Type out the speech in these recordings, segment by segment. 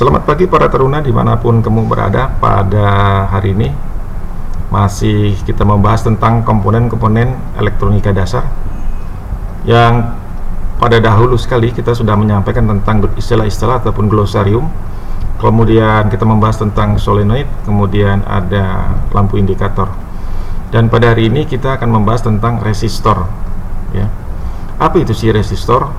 Selamat pagi para taruna dimanapun kamu berada. Pada hari ini masih kita membahas tentang komponen-komponen elektronika dasar yang pada dahulu sekali kita sudah menyampaikan tentang istilah-istilah ataupun glosarium. Kemudian kita membahas tentang solenoid, kemudian ada lampu indikator. Dan pada hari ini kita akan membahas tentang resistor, ya. Apa itu sih resistor?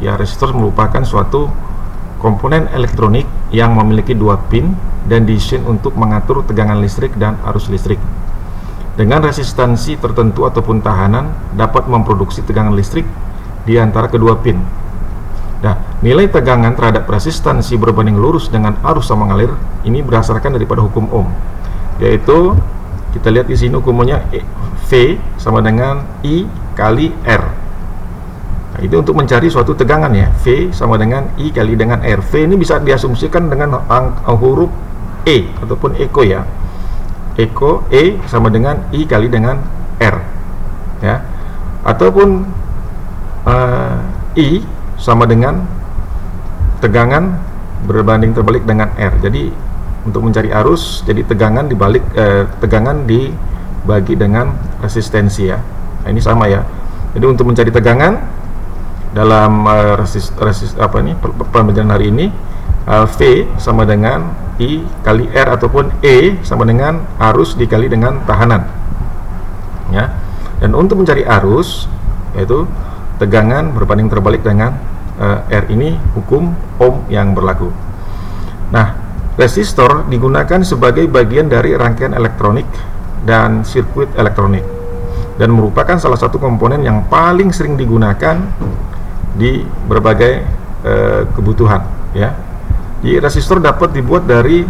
Ya, resistor merupakan suatu komponen elektronik yang memiliki dua pin dan didesain untuk mengatur tegangan listrik dan arus listrik. Dengan resistansi tertentu ataupun tahanan dapat memproduksi tegangan listrik di antara kedua pin. Nah, nilai tegangan terhadap resistansi berbanding lurus dengan arus yang mengalir ini berdasarkan daripada hukum Ohm, yaitu kita lihat di sini hukumnya V sama dengan I kali R. Nah, itu untuk mencari suatu tegangan, ya. V sama dengan I kali dengan R. V ini bisa diasumsikan dengan huruf E ataupun Eko, ya. Eko E sama dengan I kali dengan R, ya. Ataupun I sama dengan tegangan berbanding terbalik dengan R. Jadi untuk mencari arus, jadi tegangan tegangan dibagi dengan resistensi, ya. Nah, ini sama, ya. Jadi untuk mencari tegangan dalam pembelajaran hari ini, V sama dengan I kali R ataupun E sama dengan arus dikali dengan tahanan, ya. Dan untuk mencari arus, yaitu tegangan berbanding terbalik dengan R, ini hukum Ohm yang berlaku. Nah, resistor digunakan sebagai bagian dari rangkaian elektronik dan sirkuit elektronik dan merupakan salah satu komponen yang paling sering digunakan di berbagai kebutuhan, ya. Jadi resistor dapat dibuat dari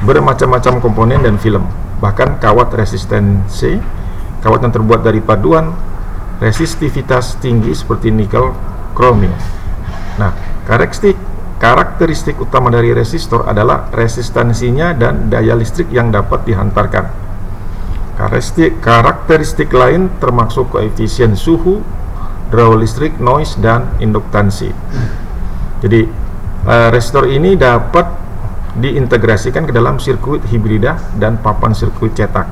bermacam-macam komponen dan film, bahkan kawat resistensi, kawat yang terbuat dari paduan resistivitas tinggi seperti nikel kromium. Nah, karakteristik utama dari resistor adalah resistansinya dan daya listrik yang dapat dihantarkan. Karakteristik lain termasuk koefisien suhu, draw listrik, noise, dan induktansi. Jadi resistor ini dapat diintegrasikan ke dalam sirkuit hibrida dan papan sirkuit cetak,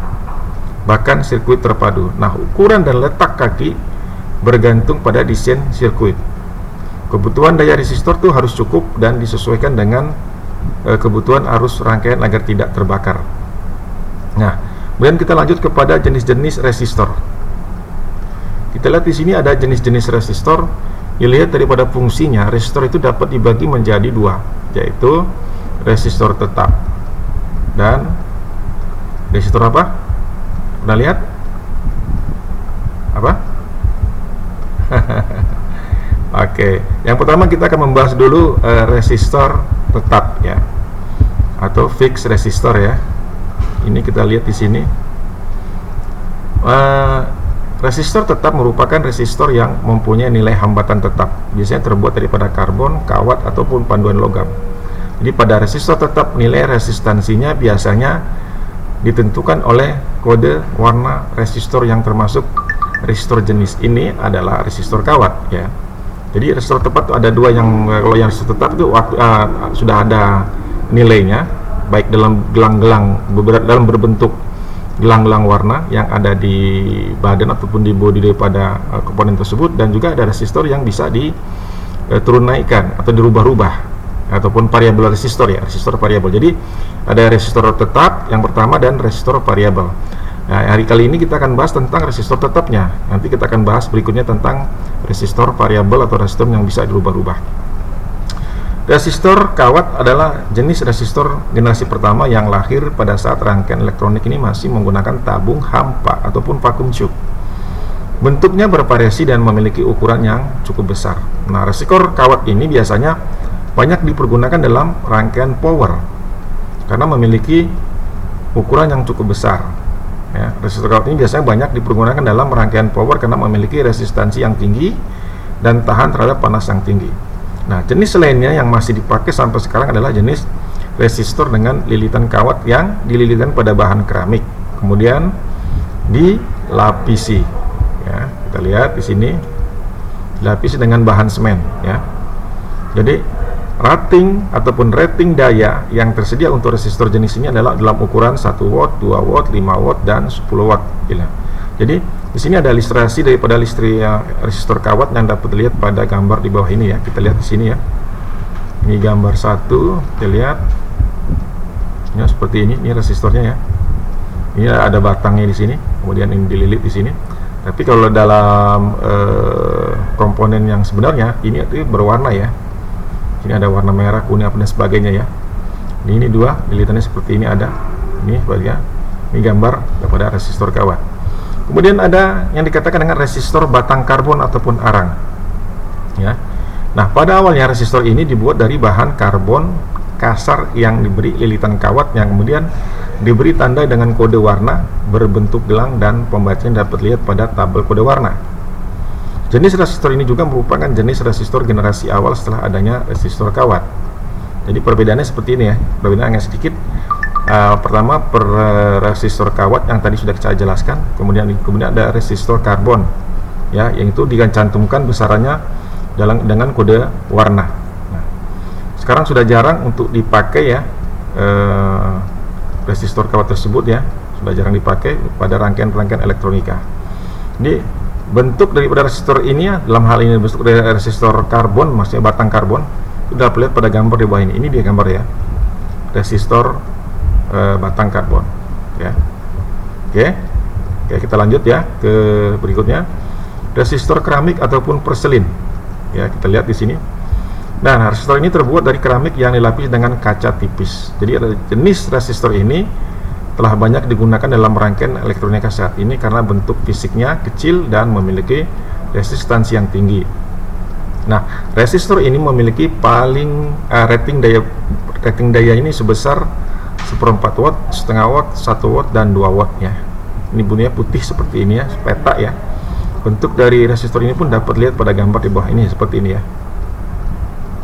bahkan sirkuit terpadu. Nah, ukuran dan letak kaki bergantung pada desain sirkuit. Kebutuhan daya resistor itu harus cukup dan disesuaikan dengan kebutuhan arus rangkaian agar tidak terbakar. Nah, kemudian kita lanjut kepada jenis-jenis resistor. Kita lihat di sini ada jenis-jenis resistor. Dilihat daripada fungsinya, resistor itu dapat dibagi menjadi dua, yaitu resistor tetap dan resistor apa? Pernah lihat? Apa? Oke, yang pertama kita akan membahas dulu resistor tetap, ya, atau fixed resistor, ya. Ini kita lihat di sini. Resistor tetap merupakan resistor yang mempunyai nilai hambatan tetap, biasanya terbuat daripada karbon, kawat, ataupun panduan logam. Jadi pada resistor tetap nilai resistansinya biasanya ditentukan oleh kode warna resistor yang termasuk resistor jenis ini adalah resistor kawat, ya. Jadi resistor tetap ada dua, yang kalau yang resistor tetap itu sudah ada nilainya, baik dalam gelang-gelang dalam berbentuk gelang-gelang warna yang ada di badan ataupun di bodi daripada komponen tersebut, dan juga ada resistor yang bisa diturunaikan atau dirubah-rubah ataupun variabel resistor, ya, resistor variabel. Jadi ada resistor tetap yang pertama dan resistor variabel. Nah, hari kali ini kita akan bahas tentang resistor tetapnya. Nanti kita akan bahas berikutnya tentang resistor variabel atau resistor yang bisa dirubah-rubah. Resistor kawat adalah jenis resistor generasi pertama yang lahir pada saat rangkaian elektronik ini masih menggunakan tabung hampa ataupun vakum tube. Bentuknya bervariasi dan memiliki ukuran yang cukup besar. Nah, resistor kawat ini biasanya banyak dipergunakan dalam rangkaian power karena memiliki ukuran yang cukup besar, ya. Resistor kawat ini biasanya banyak dipergunakan dalam rangkaian power karena memiliki resistansi yang tinggi dan tahan terhadap panas yang tinggi. Nah, jenis lainnya yang masih dipakai sampai sekarang adalah jenis resistor dengan lilitan kawat yang dililitkan pada bahan keramik, kemudian dilapisi, ya. Kita lihat di sini dilapisi dengan bahan semen, ya. Jadi rating ataupun rating daya yang tersedia untuk resistor jenis ini adalah dalam ukuran 1 watt, 2 watt, 5 watt, dan 10 watt. Jadi di sini ada ilustrasi daripada resistor kawat yang dapat dilihat pada gambar di bawah ini ya. Kita lihat di sini ya. Ini gambar 1, kita lihat. Ya, seperti ini resistornya ya. Ini ada batangnya di sini, kemudian ini dililit di sini. Tapi kalau dalam komponen yang sebenarnya ini berwarna ya. Ini ada warna merah, kuning, dan sebagainya ya. Ini dua lilitannya seperti ini ada. Ini bagian. Ini gambar daripada resistor kawat. Kemudian ada yang dikatakan dengan resistor batang karbon ataupun arang. Ya. Nah, pada awalnya resistor ini dibuat dari bahan karbon kasar yang diberi lilitan kawat yang kemudian diberi tanda dengan kode warna berbentuk gelang dan pembacaan dapat lihat pada tabel kode warna. Jenis resistor ini juga merupakan jenis resistor generasi awal setelah adanya resistor kawat. Jadi perbedaannya seperti ini ya, perbedaan yang sedikit. Pertama resistor kawat yang tadi sudah saya jelaskan, kemudian ada resistor karbon ya, yang itu dicantumkan besarannya dengan kode warna. Nah, sekarang sudah jarang untuk dipakai ya, resistor kawat tersebut ya, sudah jarang dipakai pada rangkaian-rangkaian elektronika. Jadi bentuk daripada resistor ini ya, dalam hal ini bentuk dari resistor karbon, maksudnya batang karbon, sudah lihat pada gambar di bawah ini. Ini dia gambar ya, resistor batang karbon ya. Oke, kita lanjut ya ke berikutnya, resistor keramik ataupun porselin ya. Kita lihat di sini. Nah, resistor ini terbuat dari keramik yang dilapis dengan kaca tipis. Jadi ada jenis resistor ini telah banyak digunakan dalam rangkaian elektronika saat ini karena bentuk fisiknya kecil dan memiliki resistansi yang tinggi. Nah, resistor ini memiliki rating daya ini sebesar 1/4 watt, setengah watt, 1 watt, dan 2 watt ya. Ini bunyinya putih seperti ini ya, peta ya. Bentuk dari resistor ini pun dapat lihat pada gambar di bawah ini seperti ini ya.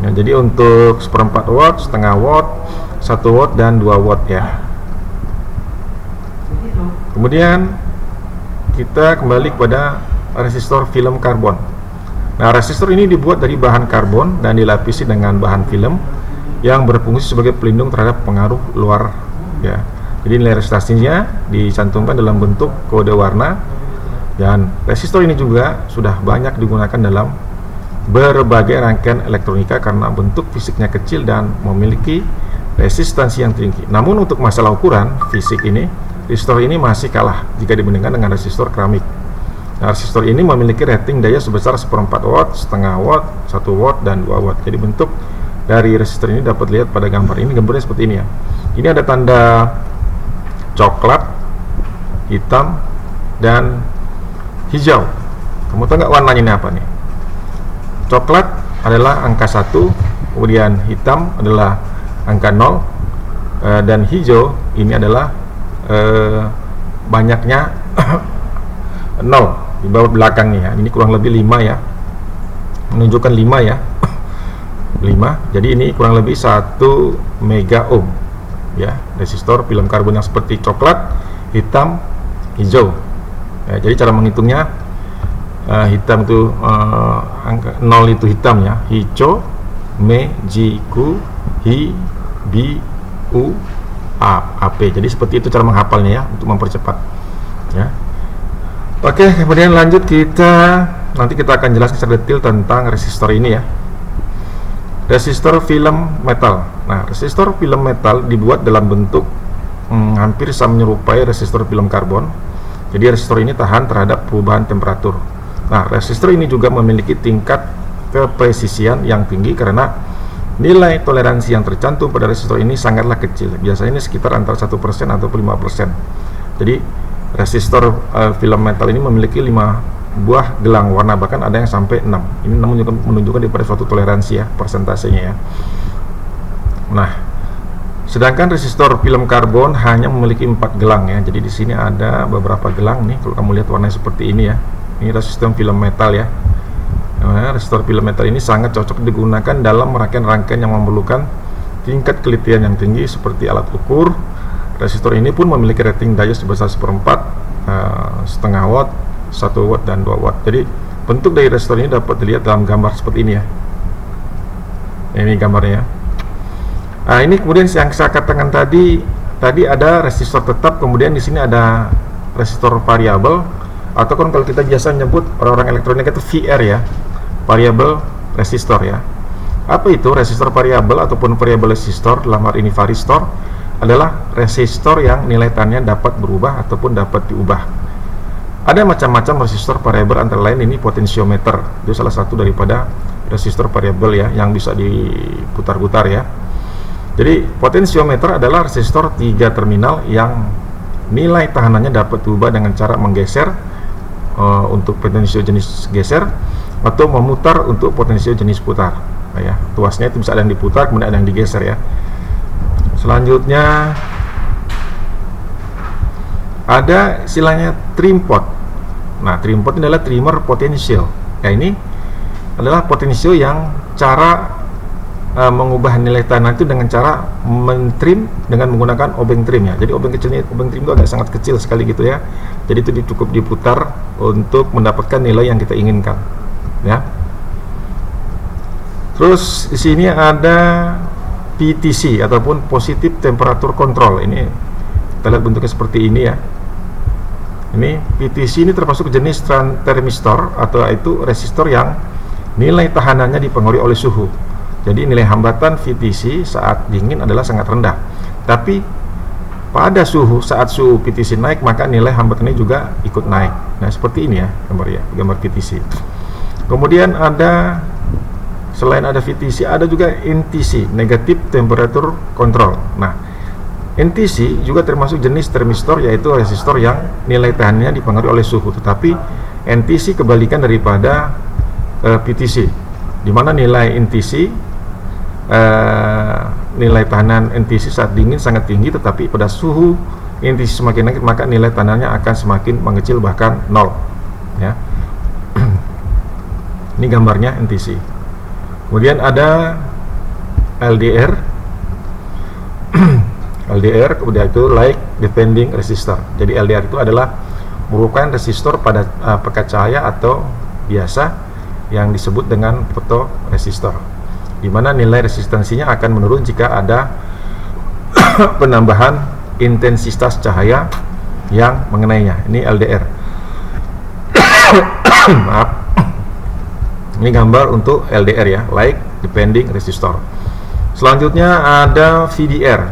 Nah, jadi untuk 1/4 watt, setengah watt, 1 watt, dan 2 watt ya. Kemudian kita kembali kepada resistor film karbon. Nah, resistor ini dibuat dari bahan karbon dan dilapisi dengan bahan film yang berfungsi sebagai pelindung terhadap pengaruh luar ya. Jadi nilai resistansinya dicantumkan dalam bentuk kode warna, dan resistor ini juga sudah banyak digunakan dalam berbagai rangkaian elektronika karena bentuk fisiknya kecil dan memiliki resistansi yang tinggi. Namun untuk masalah ukuran fisik ini, resistor ini masih kalah jika dibandingkan dengan resistor keramik. Nah, resistor ini memiliki rating daya sebesar 1/4 watt, setengah watt, 1 watt, dan 2 watt. Jadi bentuk dari resistor ini dapat lihat pada gambar ini. Gambarnya seperti ini ya. Ini ada tanda coklat, hitam, dan hijau. Kamu tahu nggak warnanya ini apa nih? Coklat adalah angka 1, kemudian hitam adalah angka 0, dan hijau ini adalah banyaknya 0 di bawah belakangnya. Ini kurang lebih 5 ya, menunjukkan 5 ya. 5, jadi ini kurang lebih 1 mega ohm ya, resistor film karbon yang seperti coklat, hitam, hijau ya. Jadi cara menghitungnya, hitam itu angka 0 itu hitam ya, hijau, me, ji, ku, hi, bi, u, a, ap. Jadi seperti itu cara menghafalnya ya, untuk mempercepat ya. Oke, kemudian lanjut nanti kita akan jelaskan secara detail tentang resistor ini ya. Resistor film metal. Nah, resistor film metal dibuat dalam bentuk hampir sama menyerupai resistor film karbon. Jadi resistor ini tahan terhadap perubahan temperatur. Nah, resistor ini juga memiliki tingkat kepresisian yang tinggi karena nilai toleransi yang tercantum pada resistor ini sangatlah kecil. Biasanya ini sekitar antara 1% atau 5%. Jadi resistor film metal ini memiliki 5 buah gelang warna, bahkan ada yang sampai 6. Ini menunjukkan daripada suatu toleransi ya, persentasenya ya. Nah, sedangkan resistor film karbon hanya memiliki 4 gelang ya. Jadi di sini ada beberapa gelang nih, kalau kamu lihat warnanya seperti ini ya. Ini resistor film metal ya. Nah, resistor film metal ini sangat cocok digunakan dalam rangkaian-rangkaian yang memerlukan tingkat kelitian yang tinggi seperti alat ukur. Resistor ini pun memiliki rating daya sebesar 1/4, setengah watt, 1 watt, dan 2 watt. Jadi bentuk dari resistor ini dapat dilihat dalam gambar seperti ini ya. Ini gambarnya. Nah, ini kemudian yang saya katakan tadi ada resistor tetap, kemudian di sini ada resistor variabel, atau kan kalau kita biasa nyebut orang-orang elektronik itu VR ya, variable resistor ya. Apa itu resistor variabel ataupun variable resistor? Dalam hal ini varistor adalah resistor yang nilai tahannya dapat berubah ataupun dapat diubah. Ada macam-macam resistor variabel, antara lain ini potensiometer. Itu salah satu daripada resistor variabel ya, yang bisa diputar-putar ya. Jadi potensiometer adalah resistor 3 terminal yang nilai tahanannya dapat diubah dengan cara menggeser untuk potensio jenis geser, atau memutar untuk potensio jenis putar. Nah, ya, tuasnya itu bisa ada yang diputar, kemudian ada yang digeser ya. Selanjutnya ada istilahnya trim pot. Nah, trim pot ini adalah trimmer potential. Ya, ini adalah potensio yang cara mengubah nilai tahanan itu dengan cara mentrim dengan menggunakan obeng trim ya. Jadi obeng kecilnya, obeng trim itu agak sangat kecil sekali gitu ya. Jadi itu cukup diputar untuk mendapatkan nilai yang kita inginkan ya. Terus di sini ada PTC ataupun positive temperature control. Ini kita lihat bentuknya seperti ini ya. Ini PTC ini termasuk jenis termistor, atau itu resistor yang nilai tahanannya dipengaruhi oleh suhu. Jadi nilai hambatan VTC saat dingin adalah sangat rendah. Tapi pada saat suhu VTC naik, maka nilai hambatannya juga ikut naik. Nah, seperti ini ya gambar VTC. Kemudian ada, selain ada VTC, ada juga NTC, negative temperature control. Nah, NTC juga termasuk jenis termistor, yaitu resistor yang nilai tahannya dipengaruhi oleh suhu. Tetapi NTC kebalikan daripada VTC, di mana nilai NTC, nilai tahanan NTC saat dingin sangat tinggi, tetapi pada suhu NTC semakin naik, maka nilai tahanannya akan semakin mengecil, bahkan 0 ya. Ini gambarnya NTC. Kemudian ada LDR. LDR kemudian itu light depending resistor. Jadi LDR itu adalah merupakan resistor pada pekat cahaya atau biasa yang disebut dengan fotoresistor, di mana nilai resistansinya akan menurun jika ada penambahan intensitas cahaya yang mengenainya. Ini LDR. Maaf. Ini gambar untuk LDR ya, light depending resistor. Selanjutnya ada VDR.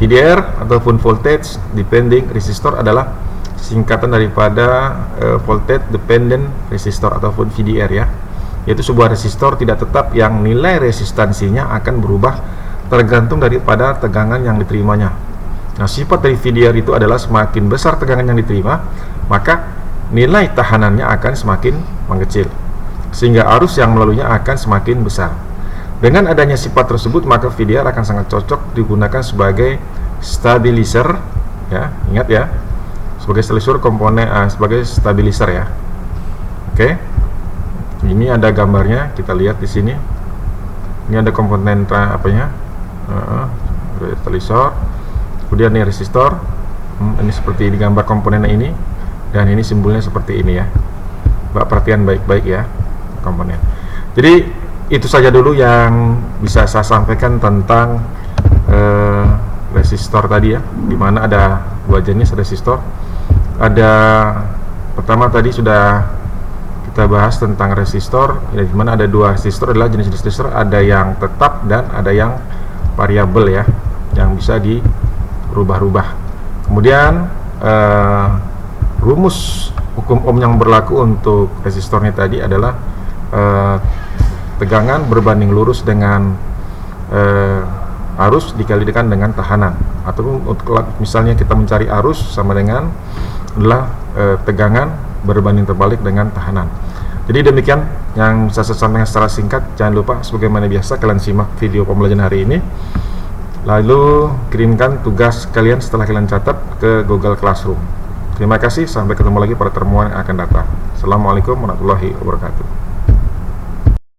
VDR ataupun voltage depending resistor adalah singkatan daripada voltage dependent resistor ataupun VDR ya, yaitu sebuah resistor tidak tetap yang nilai resistansinya akan berubah tergantung daripada tegangan yang diterimanya. Nah, sifat dari VDR itu adalah semakin besar tegangan yang diterima, maka nilai tahanannya akan semakin mengecil, sehingga arus yang melaluinya akan semakin besar. Dengan adanya sifat tersebut, maka VDR akan sangat cocok digunakan sebagai stabilizer ya, ingat ya, sebagai stabilizer komponen sebagai stabilizer ya. Oke. Ini ada gambarnya, kita lihat di sini. Ini ada komponen stabilizer. Kemudian ini resistor. Ini seperti ini gambar komponennya ini, dan ini simbolnya seperti ini ya. Mbak, perhatian baik-baik ya komponen. Jadi itu saja dulu yang bisa saya sampaikan tentang resistor tadi ya, dimana ada dua jenis resistor. Ada pertama tadi sudah kita bahas tentang resistor, ya, dimana ada dua resistor, adalah jenis resistor, ada yang tetap dan ada yang variabel ya, yang bisa dirubah-rubah. Kemudian rumus hukum Ohm yang berlaku untuk resistornya tadi adalah tegangan berbanding lurus dengan arus dikalikan dengan tahanan. Ataupun untuk misalnya kita mencari arus sama dengan adalah tegangan berbanding terbalik dengan tahanan. Jadi demikian yang saya sampaikan secara singkat. Jangan lupa sebagaimana biasa kalian simak video pembelajaran hari ini, lalu kirimkan tugas kalian setelah kalian catat ke Google Classroom. Terima kasih, sampai ketemu lagi pada pertemuan yang akan datang. Assalamualaikum warahmatullahi wabarakatuh.